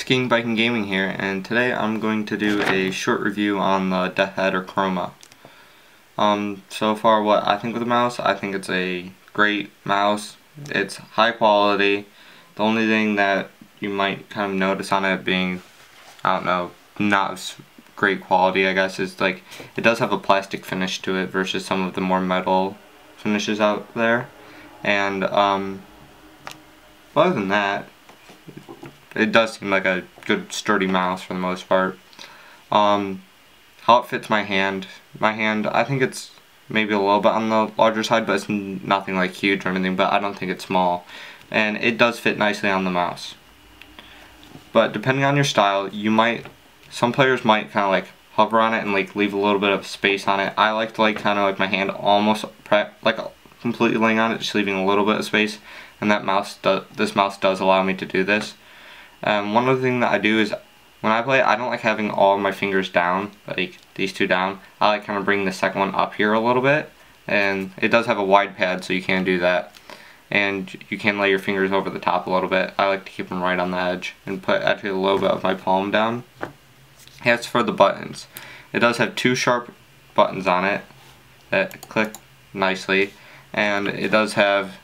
Skiing, Biking, Gaming here, and today I'm going to do a short review on the Deathadder Chroma. So far what I think of the mouse, I think it's a great mouse. It's high quality. The only thing that you might kind of notice on it being, I don't know, not as great quality I guess, is like it does have a plastic finish to it versus some of the more metal finishes out there. And other than that, it does seem like a good sturdy mouse for the most part. How it fits my hand. I think it's maybe a little bit on the larger side, but it's nothing like huge or anything, but I don't think it's small. And it does fit nicely on the mouse. But depending on your style, some players might kind of like hover on it and like leave a little bit of space on it. I like to like kind of like my hand almost like completely laying on it, just leaving a little bit of space. And this mouse does allow me to do this. One other thing that I do is when I play, I don't like having all of my fingers down, like these two down. I like kind of bring the second one up here a little bit, and it does have a wide pad, so you can do that. And you can lay your fingers over the top a little bit. I like to keep them right on the edge and put actually a little bit of my palm down. As for the buttons, it does have two sharp buttons on it that click nicely, and it does have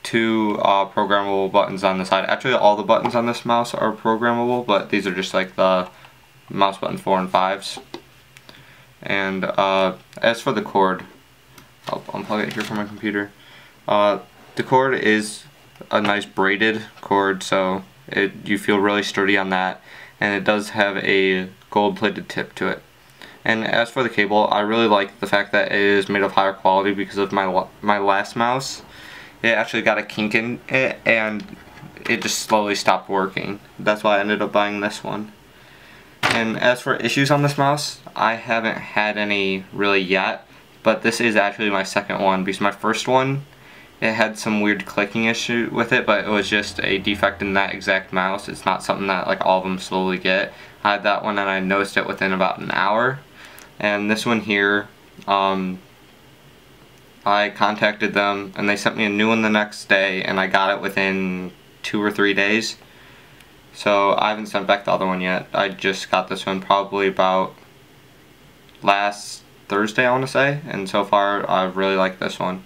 two programmable buttons on the side. Actually, all the buttons on this mouse are programmable, but these are just like the mouse button 4 and 5s. And as for the cord, I'll unplug it here from my computer. The cord is a nice braided cord, so you feel really sturdy on that, and it does have a gold-plated tip to it. And as for the cable, I really like the fact that it is made of higher quality because of my last mouse. It actually got a kink in it and it just slowly stopped working. That's why I ended up buying this one. And as for issues on this mouse, I haven't had any really yet, but this is actually my second one because my first one, it had some weird clicking issue with it, but it was just a defect in that exact mouse. It's not something that like all of them slowly get. I had that one and I noticed it within about an hour. And this one here, I contacted them and they sent me a new one the next day, and I got it within 2 or 3 days. So I haven't sent back the other one yet. I just got this one probably about last Thursday, I want to say, and so far I really like this one.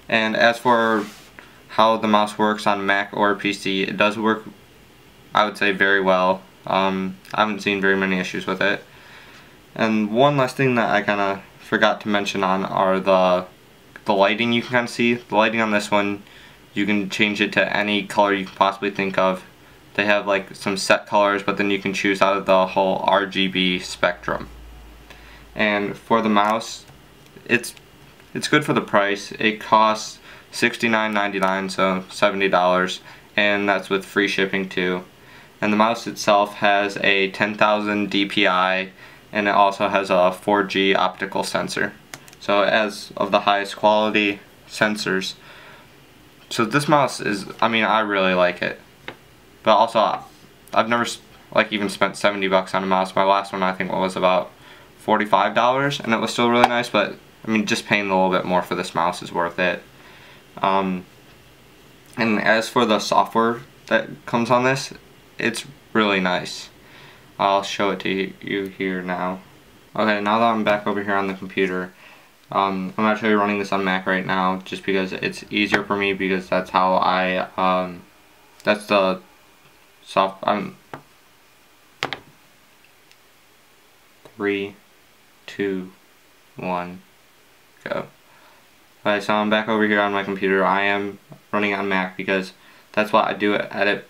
And as for how the mouse works on Mac or PC, it does work, I would say, very well. I haven't seen very many issues with it. And one last thing that I kind of forgot to mention on are the lighting. You can kind of see the lighting on this one. You can change it to any color you can possibly think of. They have like some set colors, but then you can choose out of the whole RGB spectrum. And for the mouse, it's good for the price. It costs $69.99, so $70, and that's with free shipping too. And the mouse itself has a 10,000 DPI, and it also has a 4G optical sensor. So as of the highest quality sensors. So this mouse is, I really like it. But also, I've never like even spent $70 on a mouse. My last one I think was about $45, and it was still really nice, but just paying a little bit more for this mouse is worth it. And as for the software that comes on this, it's really nice. I'll show it to you here now. Okay, now that I'm back over here on the computer, I'm actually running this on Mac right now just because it's easier for me, because that's how that's the 3, 2, 1, go. Okay, so I'm back over here on my computer. I am running on Mac because that's what I do edit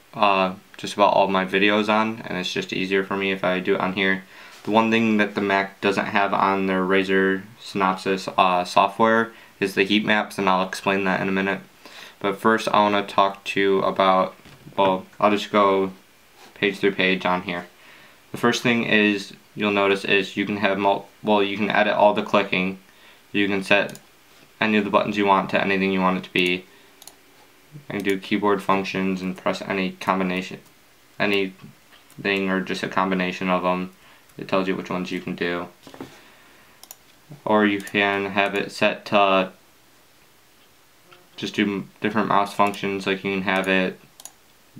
just about all my videos on, and it's just easier for me if I do it on here. The one thing that the Mac doesn't have on their Razer Synopsys software is the heat maps, and I'll explain that in a minute. But first I want to talk to you about, well, I'll just go page through page on here. The first thing is you'll notice is you can have you can edit all the clicking. You can set any of the buttons you want to anything you want it to be, and do keyboard functions and press any combination, anything, or just a combination of them. It tells you which ones you can do. Or you can have it set to just do different mouse functions, like you can have it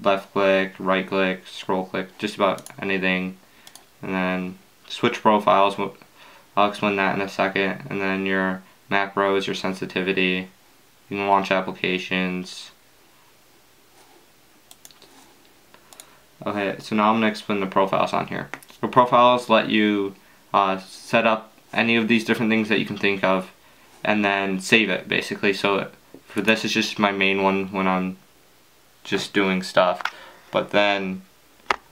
left click, right click, scroll click, just about anything. And then switch profiles, I'll explain that in a second. And then your macros, your sensitivity, you can launch applications. Okay, so now I'm going to explain the profiles on here. The profiles let you set up any of these different things that you can think of and then save it basically. So for this, it's just my main one when I'm just doing stuff. But then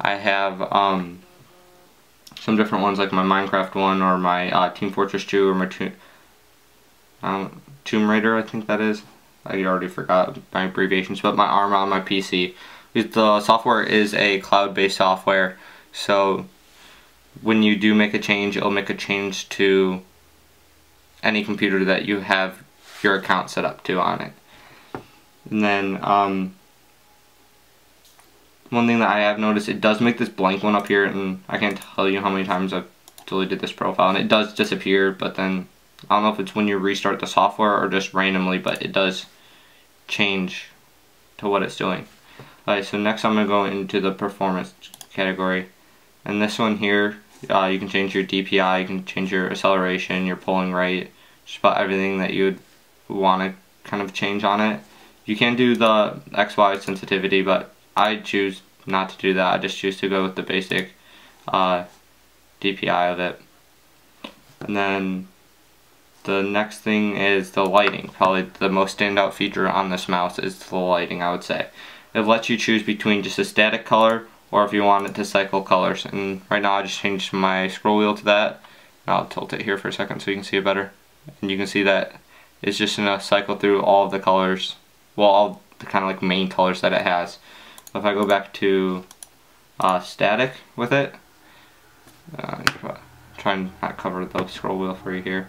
I have some different ones like my Minecraft one or my Team Fortress 2 or my Tomb Raider, I think that is. I already forgot my abbreviations, but my ARM on my PC. The software is a cloud-based software, so when you do make a change, it'll make a change to any computer that you have your account set up to on it. And then one thing that I have noticed, it does make this blank one up here, and I can't tell you how many times I've deleted this profile, and it does disappear, but then I don't know if it's when you restart the software or just randomly, but it does change to what it's doing. Alright, so next I'm going to go into the performance category, and this one here, you can change your DPI, you can change your acceleration, your polling rate, just about everything that you would want to kind of change on it. You can do the XY sensitivity, but I choose not to do that. I just choose to go with the basic DPI of it. And then the next thing is the lighting. Probably the most standout feature on this mouse is the lighting, I would say. It lets you choose between just a static color or if you want it to cycle colors. And right now I just changed my scroll wheel to that. And I'll tilt it here for a second so you can see it better. And you can see that it's just going to cycle through all of the colors. Well, all the kind of like main colors that it has. If I go back to static with it, try and not cover the scroll wheel for you here.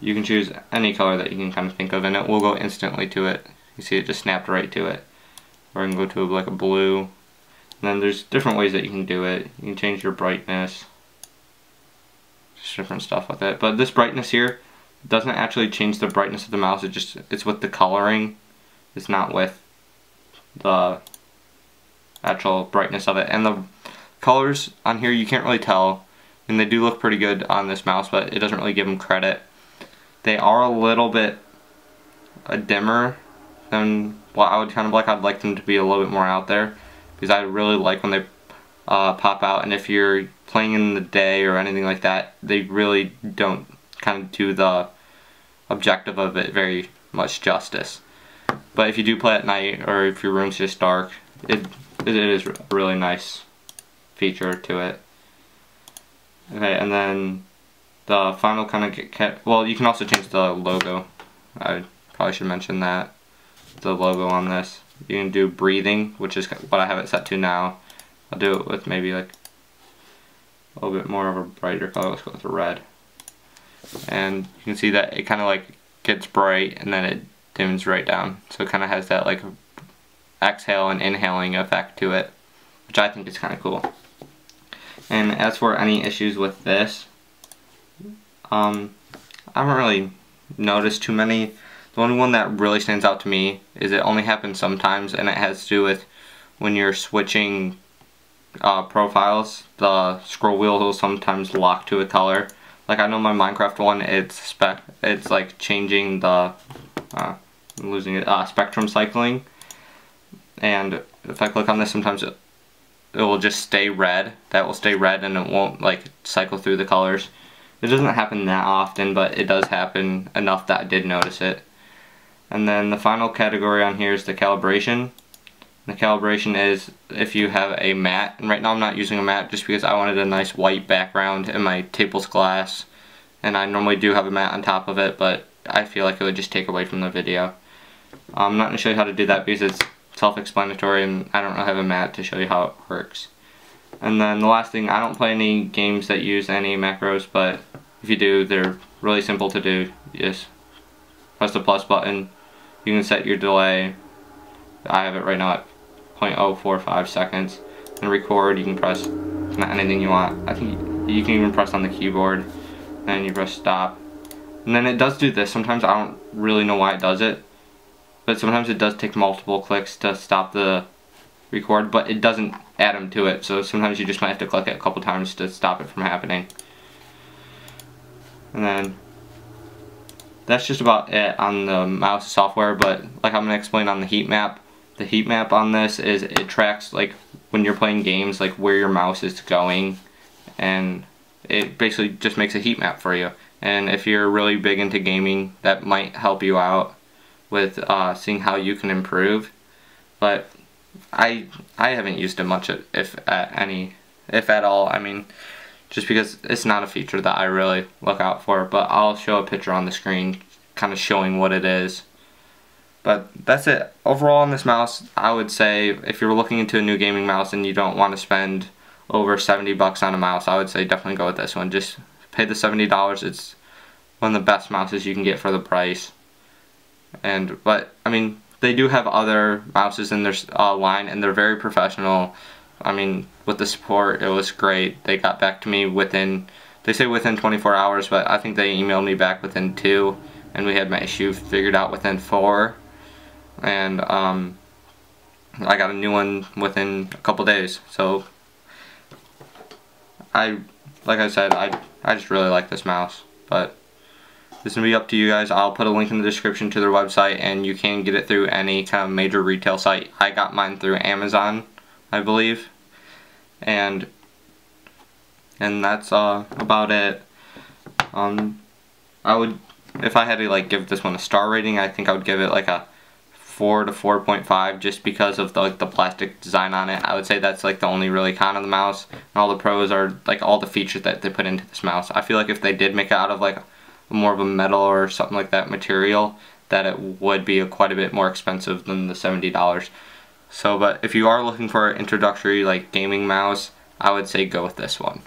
You can choose any color that you can kind of think of and it will go instantly to it. You see it just snapped right to it. Or you can go to like a blue. And then there's different ways that you can do it. You can change your brightness. Just different stuff with it. But this brightness here doesn't actually change the brightness of the mouse. It's with the coloring. It's not with the actual brightness of it. And the colors on here you can't really tell. And they do look pretty good on this mouse, but it doesn't really give them credit. They are a little bit dimmer than what I would kind of like. I'd like them to be a little bit more out there because I really like when they pop out, and if you're playing in the day or anything like that, they really don't kind of do the objective of it very much justice. But if you do play at night or if your room's just dark, it is a really nice feature to it. Okay, and then the final kind of well, you can also change the logo. I probably should mention that. The logo on this. You can do breathing, which is what I have it set to now. I'll do it with maybe like a little bit more of a brighter color. Let's go with the red. And you can see that it kind of like gets bright and then it dims right down. So it kind of has that like exhale and inhaling effect to it, which I think is kind of cool. And as for any issues with this, I haven't really noticed too many. The only one that really stands out to me is it only happens sometimes, and it has to do with when you're switching profiles. The scroll wheel will sometimes lock to a color. Like I know my Minecraft one, it's like changing the I'm losing it spectrum cycling, and if I click on this, sometimes it will just stay red. That will stay red, and it won't like cycle through the colors. It doesn't happen that often, but it does happen enough that I did notice it. And then the final category on here is the calibration. The calibration is if you have a matte, and right now I'm not using a matte just because I wanted a nice white background and my table's glass, and I normally do have a matte on top of it, but I feel like it would just take away from the video. I'm not going to show you how to do that because it's self-explanatory and I don't really have a matte to show you how it works. And then the last thing, I don't play any games that use any macros, but if you do, they're really simple to do. You just press the plus button. You can set your delay. I have it right now at 0.045 seconds. And record, you can press anything you want. I think you can even press on the keyboard. Then you press stop. And then it does do this. Sometimes I don't really know why it does it. But sometimes it does take multiple clicks to stop the record, but it doesn't add them to it, so sometimes you just might have to click it a couple times to stop it from happening. And then that's just about it on the mouse software, but like I'm going to explain on the heat map. The heat map on this is it tracks like when you're playing games, like where your mouse is going, and it basically just makes a heat map for you. And if you're really big into gaming, that might help you out with seeing how you can improve. But I haven't used it much, if at all. I mean, just because it's not a feature that I really look out for, but I'll show a picture on the screen kind of showing what it is. But that's it. Overall on this mouse, I would say if you're looking into a new gaming mouse and you don't want to spend over 70 bucks on a mouse, I would say definitely go with this one. Just pay the $70. It's one of the best mouses you can get for the price. But I mean, they do have other mouses in their line, and they're very professional. I mean, with the support, it was great. They got back to me they say within 24 hours, but I think they emailed me back within 2, and we had my issue figured out within 4. And I got a new one within a couple days. So like I said, I just really like this mouse. But this is going to be up to you guys. I'll put a link in the description to their website, and you can get it through any kind of major retail site. I got mine through Amazon, I believe. And that's about it. I would, if I had to like give this one a star rating, I think I would give it like a 4 to 4.5, just because of the plastic design on it. I would say that's like the only really con of the mouse, and all the pros are like all the features that they put into this mouse. I feel like if they did make it out of like more of a metal or something like that material, that it would be quite a bit more expensive than the $70. So, but if you are looking for an introductory like gaming mouse, I would say go with this one.